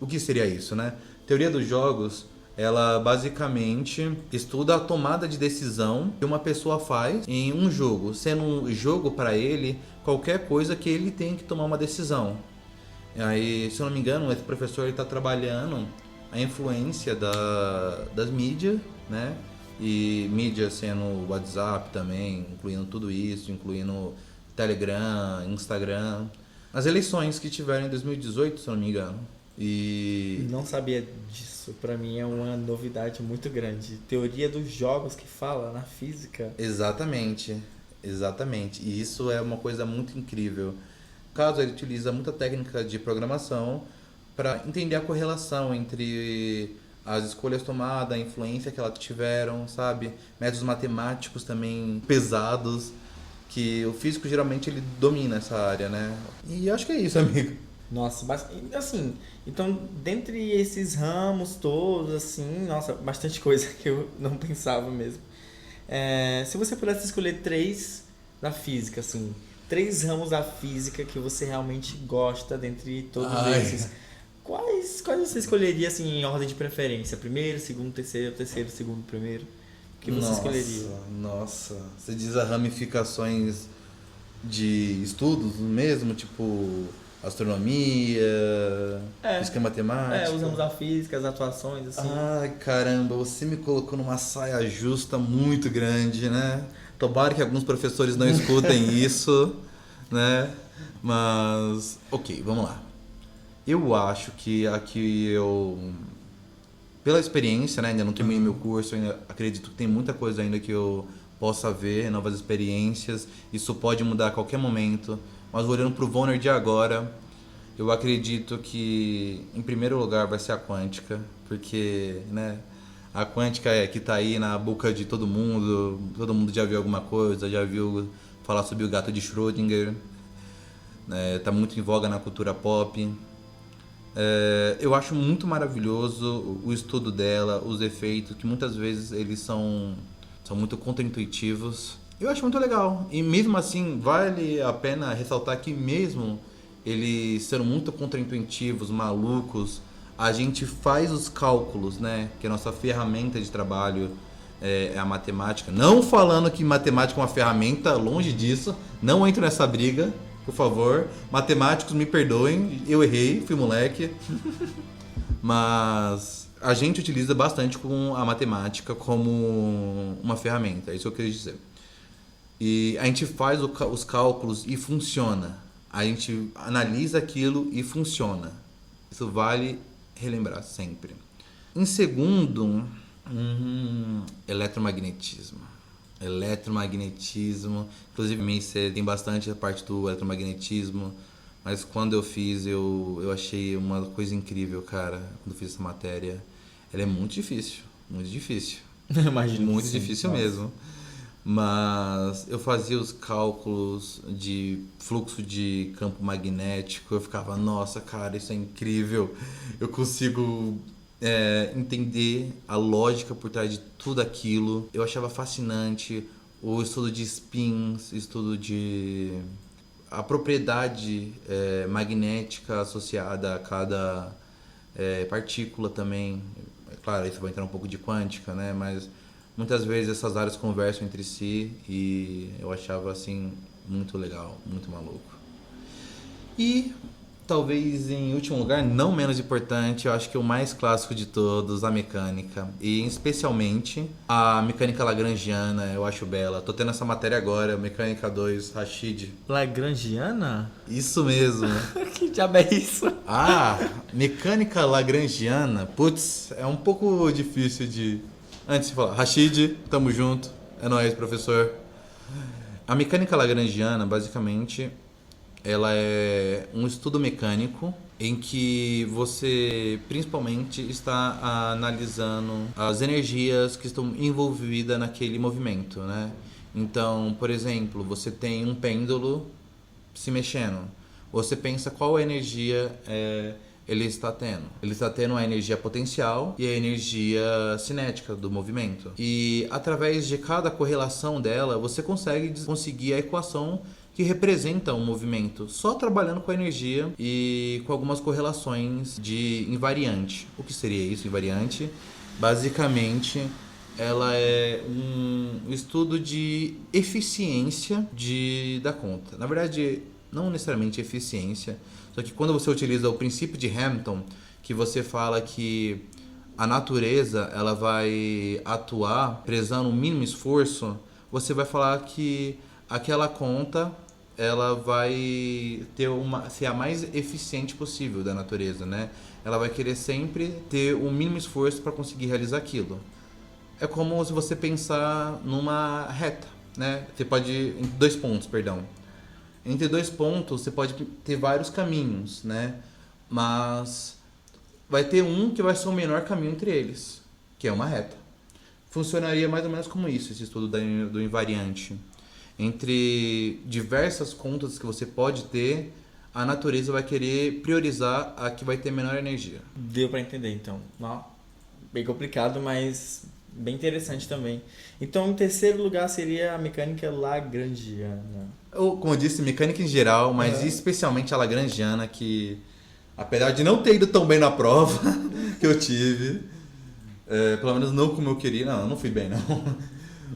O que seria isso, né? Teoria dos jogos, ela basicamente estuda a tomada de decisão que uma pessoa faz em um jogo, sendo um jogo para ele qualquer coisa que ele tem que tomar uma decisão. Aí, se eu não me engano, esse professor está trabalhando a influência das mídias, né? E mídia sendo WhatsApp também, incluindo tudo isso, incluindo Telegram, Instagram. As eleições que tiveram em 2018, se eu não me engano. E Não sabia disso. Pra mim é uma novidade muito grande. Teoria dos jogos que fala na física. exatamente, exatamente. E isso é uma coisa muito incrível. Caso ele utiliza muita técnica de programação para entender a correlação entre as escolhas tomadas, a influência que elas tiveram, sabe? Métodos matemáticos também pesados, que o físico geralmente ele domina essa área, né? E acho que é isso, amigo. Nossa, assim, então, dentre esses ramos todos, assim, nossa, bastante coisa que eu não pensava mesmo. Se você pudesse escolher 3 da física, assim, 3 ramos da física que você realmente gosta dentre todos esses, quais você escolheria, assim, em ordem de preferência? Primeiro, segundo, terceiro, segundo, primeiro? O que você escolheria? Nossa, você diz as ramificações de estudos mesmo, tipo astronomia, física matemática. Os ramos da física, as atuações, assim. Ai, caramba, você me colocou numa saia justa muito grande, né? Tomara que alguns professores não escutem isso, né? Mas, ok, vamos lá. Eu acho que aqui pela experiência, né? Ainda não terminei meu curso, ainda acredito que tem muita coisa ainda que eu possa ver, novas experiências. Isso pode mudar a qualquer momento. Mas olhando para o Vonner de agora, eu acredito que em primeiro lugar vai ser a quântica, porque, né, a quântica é que está aí na boca de todo mundo já viu alguma coisa, já viu falar sobre o gato de Schrödinger, né, tá muito em voga na cultura pop. Eu acho muito maravilhoso o estudo dela, os efeitos, que muitas vezes eles são muito contraintuitivos. Eu acho muito legal. E mesmo assim, vale a pena ressaltar que mesmo eles sendo muito contraintuitivos, malucos, a gente faz os cálculos, né? Que a nossa ferramenta de trabalho é a matemática. Não falando que matemática é uma ferramenta, longe disso. Não entro nessa briga, por favor. Matemáticos, me perdoem. Eu errei, fui moleque. Mas a gente utiliza bastante com a matemática como uma ferramenta. É isso que eu queria dizer. E a gente faz os cálculos e funciona. A gente analisa aquilo e funciona. Isso vale relembrar sempre. Em segundo, eletromagnetismo. Eletromagnetismo. Inclusive, você tem bastante a parte do eletromagnetismo. Mas quando eu fiz, eu achei uma coisa incrível, cara. Quando eu fiz essa matéria. Ela é muito difícil. Muito difícil. Imagino. Muito difícil mesmo. Mas eu fazia os cálculos de fluxo de campo magnético, eu ficava, nossa, cara, isso é incrível. Eu consigo entender a lógica por trás de tudo aquilo. Eu achava fascinante o estudo de spins, estudo de a propriedade magnética associada a cada partícula também. É claro, isso vai entrar um pouco de quântica, né? Mas muitas vezes essas áreas conversam entre si e eu achava assim muito legal, muito maluco. E talvez em último lugar, não menos importante, eu acho que o mais clássico de todos, a mecânica. E especialmente a mecânica lagrangiana, eu acho bela. Tô tendo essa matéria agora, Mecânica 2, Rashid. Lagrangiana? Isso mesmo. Que diabo é isso? Mecânica lagrangiana, putz, é um pouco difícil de... Antes de falar, Rashid, tamo junto, é nóis, professor. A mecânica lagrangiana, basicamente, ela é um estudo mecânico em que você, principalmente, está analisando as energias que estão envolvidas naquele movimento, né? Então, por exemplo, você tem um pêndulo se mexendo. Você pensa qual energia ele está tendo. Ele está tendo a energia potencial e a energia cinética do movimento. E através de cada correlação dela, você conseguir a equação que representa um movimento, só trabalhando com a energia e com algumas correlações de invariante. O que seria isso, invariante? Basicamente, ela é um estudo de eficiência da conta. Na verdade, não necessariamente eficiência, só que quando você utiliza o princípio de Hamilton, que você fala que a natureza ela vai atuar prezando o mínimo esforço, você vai falar que aquela conta ela vai ser a mais eficiente possível da natureza, né? Ela vai querer sempre ter o mínimo esforço para conseguir realizar aquilo. É como se você pensar numa reta, né? Você pode em 2 pontos, perdão. Entre 2 pontos você pode ter vários caminhos, né? Mas vai ter um que vai ser o menor caminho entre eles, que é uma reta. Funcionaria mais ou menos como isso, esse estudo do invariante. Entre diversas contas que você pode ter, a natureza vai querer priorizar a que vai ter menor energia. Deu pra entender, então. Não, bem complicado, mas bem interessante também. Então, em terceiro lugar seria a mecânica lagrangiana. Ou, como eu disse, mecânica em geral, mas especialmente a lagrangiana, que apesar de não ter ido tão bem na prova que eu tive, pelo menos não como eu queria, não, eu não fui bem não.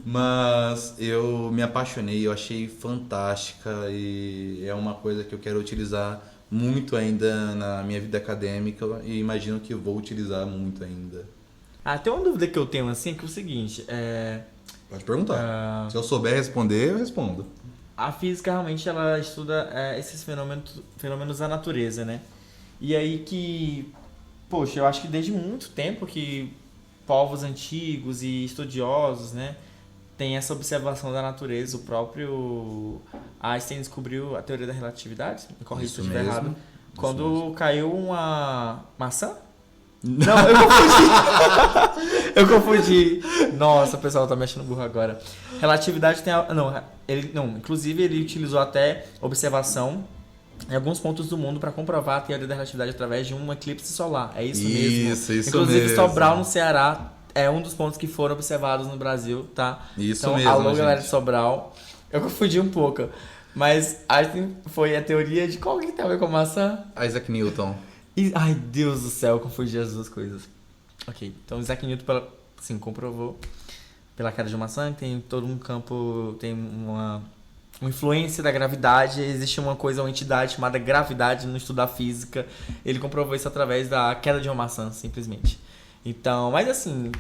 Mas eu me apaixonei, eu achei fantástica e é uma coisa que eu quero utilizar muito ainda na minha vida acadêmica e imagino que eu vou utilizar muito ainda. Tem uma dúvida que eu tenho assim, que é o seguinte, Pode perguntar. Se eu souber responder, eu respondo. A física realmente ela estuda esses fenômenos da natureza, né? E aí que, poxa, eu acho que desde muito tempo que povos antigos e estudiosos, né, tem essa observação da natureza. O próprio Einstein descobriu a teoria da relatividade, me corrija se eu estiver errado, quando caiu uma maçã? Não, eu confundi. Nossa, o pessoal tá me achando burro agora. Relatividade tem inclusive ele utilizou até observação em alguns pontos do mundo para comprovar a teoria da relatividade através de um eclipse solar. É isso mesmo. Isso inclusive mesmo. Sobral, no Ceará, é um dos pontos que foram observados no Brasil, tá? Isso então, mesmo, alô, gente. galera de Sobral. Eu confundi um pouco. Mas Einstein foi a teoria de qual que tem a ver com a maçã? Isaac Newton. Ai, Deus do céu, eu confundi as duas coisas. Ok, então Isaac Newton comprovou pela queda de uma maçã que tem todo um campo, tem uma influência da gravidade, existe uma entidade chamada gravidade no estudo da física. Ele comprovou isso através da queda de uma maçã, simplesmente. Então, mas assim,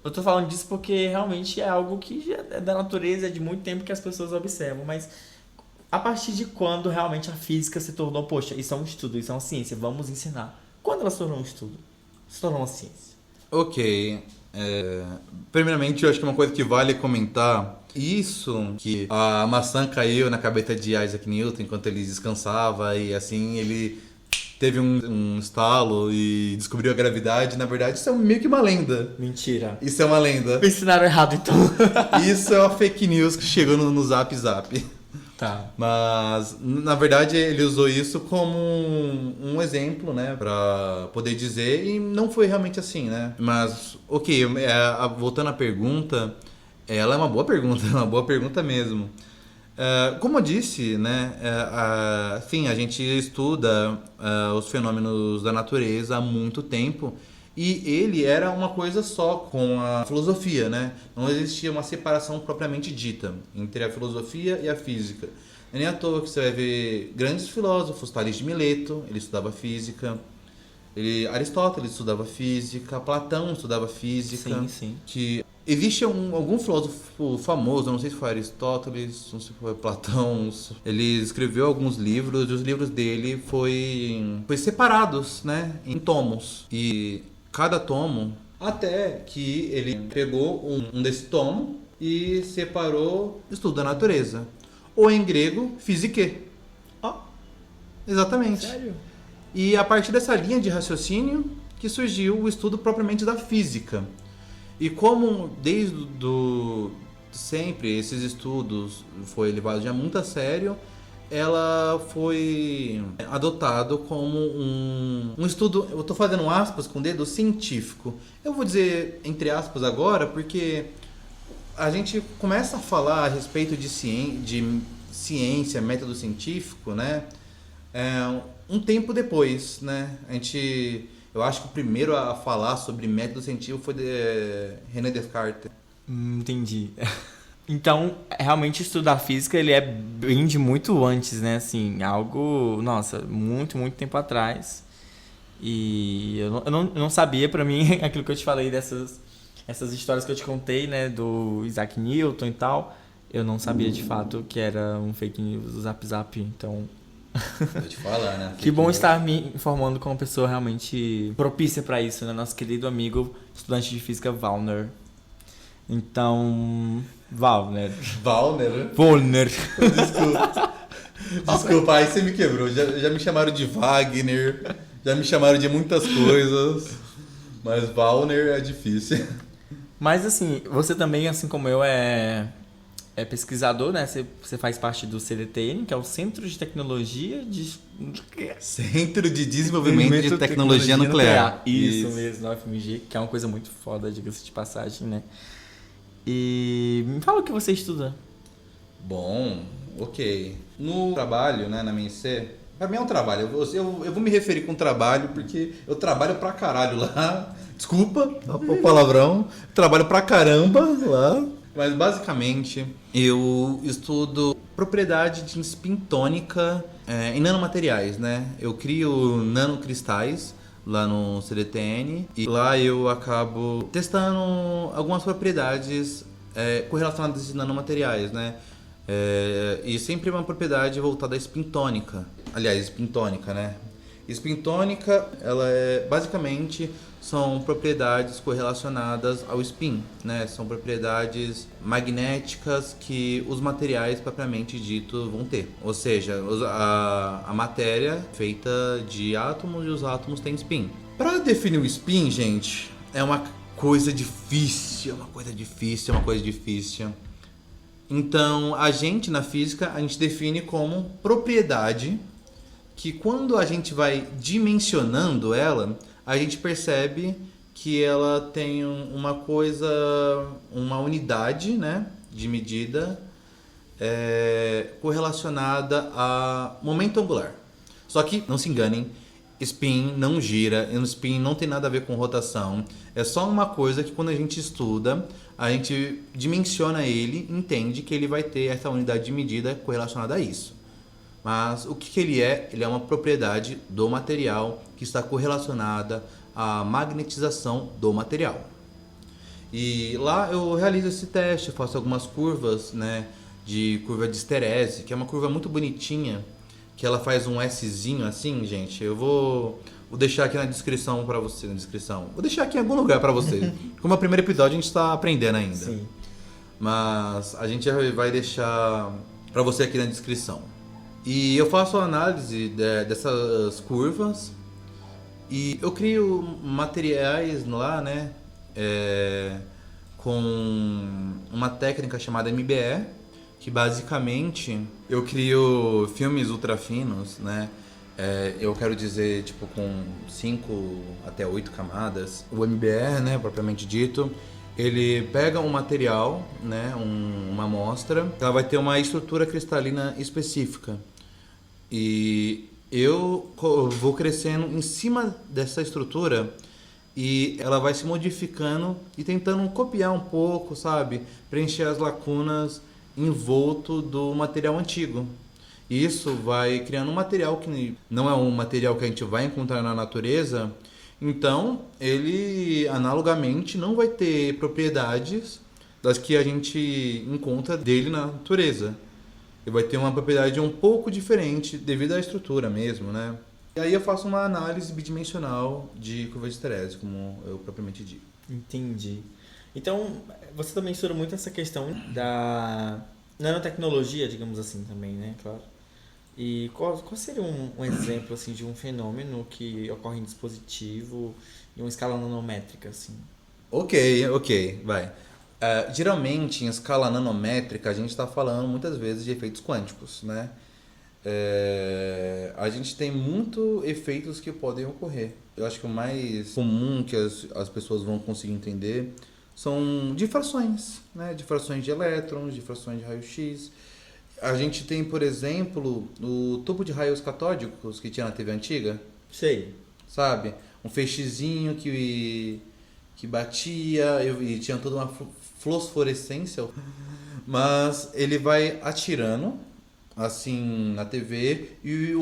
eu tô falando disso porque realmente é algo que já é da natureza, é de muito tempo que as pessoas observam, mas a partir de quando realmente a física se tornou, poxa, isso é um estudo, isso é uma ciência, vamos ensinar. Quando ela se tornou um estudo? Se tornou uma ciência? Ok. Primeiramente, eu acho que uma coisa que vale comentar, isso que a maçã caiu na cabeça de Isaac Newton enquanto ele descansava e assim ele teve um estalo e descobriu a gravidade, na verdade isso é meio que uma lenda. Mentira. Isso é uma lenda. Me ensinaram errado então. Isso é uma fake news que chegou no Zap Zap. Tá. Mas, na verdade, ele usou isso como um exemplo, né? Pra poder dizer, e não foi realmente assim, né? Mas, ok, voltando à pergunta, ela é uma boa pergunta, é uma boa pergunta mesmo. Como eu disse, né? Sim, a gente estuda os fenômenos da natureza há muito tempo. E ele era uma coisa só com a filosofia, né? Não existia uma separação propriamente dita entre a filosofia e a física. É nem à toa que você vai ver grandes filósofos, Tales de Mileto, ele estudava física. Aristóteles estudava física, Platão estudava física. Sim, sim. Que existe algum filósofo famoso, não sei se foi Aristóteles, não sei se foi Platão, ele escreveu alguns livros e os livros dele foi separados, né, em tomos. E cada tomo, até que ele pegou um desse tomo e separou estudo da natureza. Ou em grego, physique. Exatamente. Sério? E a partir dessa linha de raciocínio que surgiu o estudo propriamente da física. E como desde sempre esses estudos foi levado já muito a sério, ela foi adotado como um estudo, eu estou fazendo aspas com o dedo, científico. Eu vou dizer entre aspas agora, porque a gente começa a falar a respeito de ciência, método científico, né? Um tempo depois, né? Eu acho que o primeiro a falar sobre método científico foi René Descartes. Entendi. Então, realmente estudar física, ele bem de muito antes, né? Assim, algo, nossa, muito, muito tempo atrás. E eu não sabia, pra mim, aquilo que eu te falei essas histórias que eu te contei, né? Do Isaac Newton e tal. Eu não sabia de fato que era um fake news do Zap Zap, então... Vou te falar, né? Que bom estar me informando com uma pessoa realmente propícia pra isso, né? Nosso querido amigo, estudante de física, Wallner. Então... Wallner. Desculpa, aí você me quebrou. Já me chamaram de Wagner, já me chamaram de muitas coisas, mas Wallner é difícil. Mas assim, você também, assim como eu, é pesquisador, né? Você faz parte do CDTN, que é o Centro de Tecnologia Centro de Desenvolvimento de Tecnologia Nuclear. Isso mesmo, no UFMG, que é uma coisa muito foda, diga-se de passagem, né? E me fala o que você estuda. Bom, ok. No trabalho, né, na minha IC, pra mim é um trabalho. Eu vou me referir com trabalho porque eu trabalho pra caralho lá. Desculpa o palavrão. Trabalho pra caramba lá. Mas basicamente eu estudo propriedade de spin tônica em nanomateriais, né? Eu crio nanocristais lá no CDTN e lá eu acabo testando algumas propriedades correlacionadas a esses nanomateriais, né? E sempre uma propriedade voltada à spin tônica. Aliás, spin tônica, né? Spin tônica, ela basicamente são propriedades correlacionadas ao spin, né? São propriedades magnéticas que os materiais propriamente dito vão ter. Ou seja, a matéria feita de átomos e os átomos têm spin. Para definir o spin, gente, é uma coisa difícil, Então, a gente na física, a gente define como propriedade que quando a gente vai dimensionando ela, a gente percebe que ela tem uma unidade, né, de medida correlacionada a momento angular. Só que, não se enganem, spin não gira, spin não tem nada a ver com rotação. É só uma coisa que quando a gente estuda, a gente dimensiona ele, entende que ele vai ter essa unidade de medida correlacionada a isso. Mas o que ele é? Ele é uma propriedade do material que está correlacionada à magnetização do material. E lá eu realizo esse teste, faço algumas curvas, né, de curva de esterese, que é uma curva muito bonitinha, que ela faz um Szinho assim, gente. Eu vou deixar aqui na descrição para você, Vou deixar aqui em algum lugar para vocês. Como é o primeiro episódio, a gente está aprendendo ainda. Sim. Mas a gente vai deixar para você aqui na descrição. E eu faço a análise dessas curvas e eu crio materiais lá, né, com uma técnica chamada MBE, que basicamente eu crio filmes ultrafinos, né, eu quero dizer, tipo, com 5 até 8 camadas. O MBE, né, propriamente dito, ele pega um material, né, uma amostra, ela vai ter uma estrutura cristalina específica. E eu vou crescendo em cima dessa estrutura e ela vai se modificando e tentando copiar um pouco, sabe? Preencher as lacunas envolto do material antigo. E isso vai criando um material que não é um material que a gente vai encontrar na natureza, então ele analogamente não vai ter propriedades das que a gente encontra dele na natureza. Ele vai ter uma propriedade um pouco diferente devido à estrutura mesmo, né? E aí eu faço uma análise bidimensional de curva de esterese, como eu propriamente digo. Entendi. Então, você também estuda muito essa questão da nanotecnologia, digamos assim, também, né? Claro. E qual seria um exemplo, assim, de um fenômeno que ocorre em dispositivo em uma escala nanométrica, assim? Ok, vai. Geralmente, em escala nanométrica, a gente está falando muitas vezes de efeitos quânticos, né? A gente tem muitos efeitos que podem ocorrer. Eu acho que o mais comum que as pessoas vão conseguir entender são difrações, né? Difrações de elétrons, difrações de raio-x. A gente tem, por exemplo, o tubo de raios catódicos que tinha na TV antiga, Sei. sabe? Um feixezinho que batia e tinha toda uma fosforescência, mas ele vai atirando assim na TV e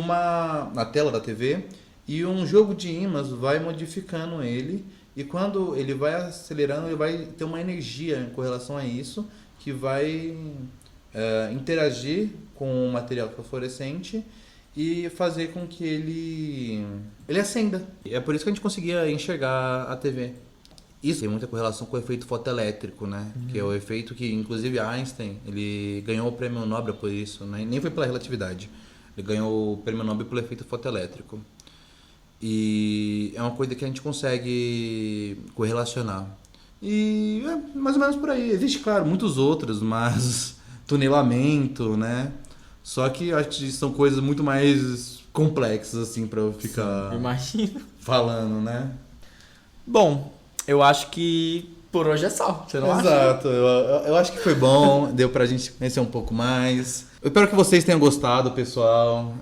na tela da TV, e um jogo de ímãs vai modificando ele, e quando ele vai acelerando, ele vai ter uma energia com relação a isso que vai interagir com o material fosforescente e fazer com que ele acenda. É por isso que a gente conseguia enxergar a TV. Isso tem muita correlação com o efeito fotoelétrico, né? Que é o efeito que, inclusive, Einstein, ele ganhou o prêmio Nobel por isso, né? Nem foi pela relatividade. Ele ganhou o prêmio Nobel pelo efeito fotoelétrico. E é uma coisa que a gente consegue correlacionar. E é mais ou menos por aí. Existe, claro, muitos outros, mas tunelamento, né? Só que acho que são coisas muito mais complexas, assim, pra eu ficar Imagino. falando, né? Bom, eu acho que por hoje é só. Você não acha? Exato, eu acho que foi bom, deu pra gente conhecer um pouco mais. Eu espero que vocês tenham gostado, pessoal.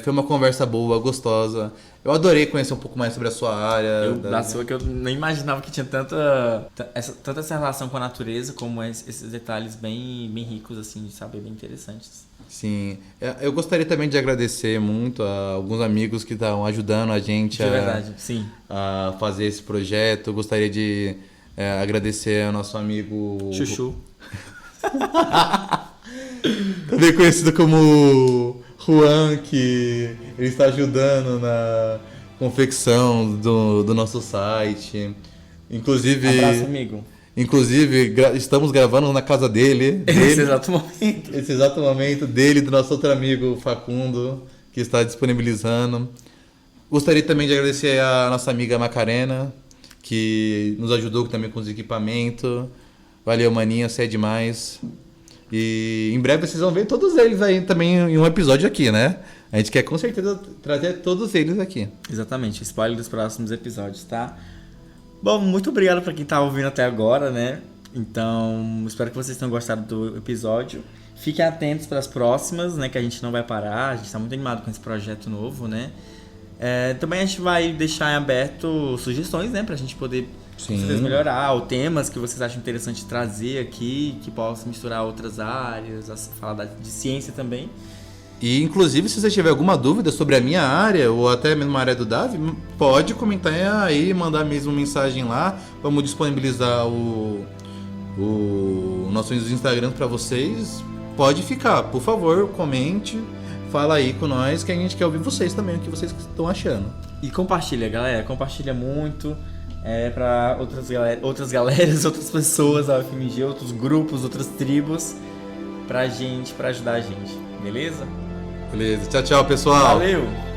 Foi uma conversa boa, gostosa. Eu adorei conhecer um pouco mais sobre a sua área. Da sua, que eu nem imaginava que tinha tanta essa relação com a natureza, como esses detalhes bem, bem ricos, assim, de saber, bem interessantes. Sim, eu gostaria também de agradecer muito a alguns amigos que estão ajudando a gente verdade, sim. a fazer esse projeto. Eu gostaria de agradecer ao nosso amigo Chuchu. também conhecido como Juan, que ele está ajudando na confecção do nosso site. Inclusive, Abraço, amigo. Inclusive, estamos gravando na casa dele. Nesse exato momento. Esse exato momento dele e do nosso outro amigo Facundo, que está disponibilizando. Gostaria também de agradecer a nossa amiga Macarena, que nos ajudou também com os equipamentos. Valeu, maninha, você é demais. E em breve vocês vão ver todos eles aí também em um episódio aqui, né? A gente quer com certeza trazer todos eles aqui. Exatamente, spoiler dos próximos episódios, tá? Bom, muito obrigado pra quem tá ouvindo até agora, né? Então, espero que vocês tenham gostado do episódio. Fiquem atentos para as próximas, né? Que a gente não vai parar. A gente tá muito animado com esse projeto novo, né? Também a gente vai deixar em aberto sugestões, né? Pra gente poder com certeza melhorar, ou temas que vocês acham interessante trazer aqui, que possam misturar outras áreas, falar de ciência também. E, inclusive, se você tiver alguma dúvida sobre a minha área, ou até mesmo a área do Davi, pode comentar aí, mandar mesmo mensagem lá. Vamos disponibilizar o nossos Instagrams para vocês. Pode ficar, por favor, comente, fala aí com nós, que a gente quer ouvir vocês também, o que vocês estão achando. E compartilha, galera, compartilha muito. Para outras galeras, outras pessoas da UFMG, outros grupos, outras tribos, pra ajudar a gente, beleza? Beleza, tchau, pessoal. Valeu!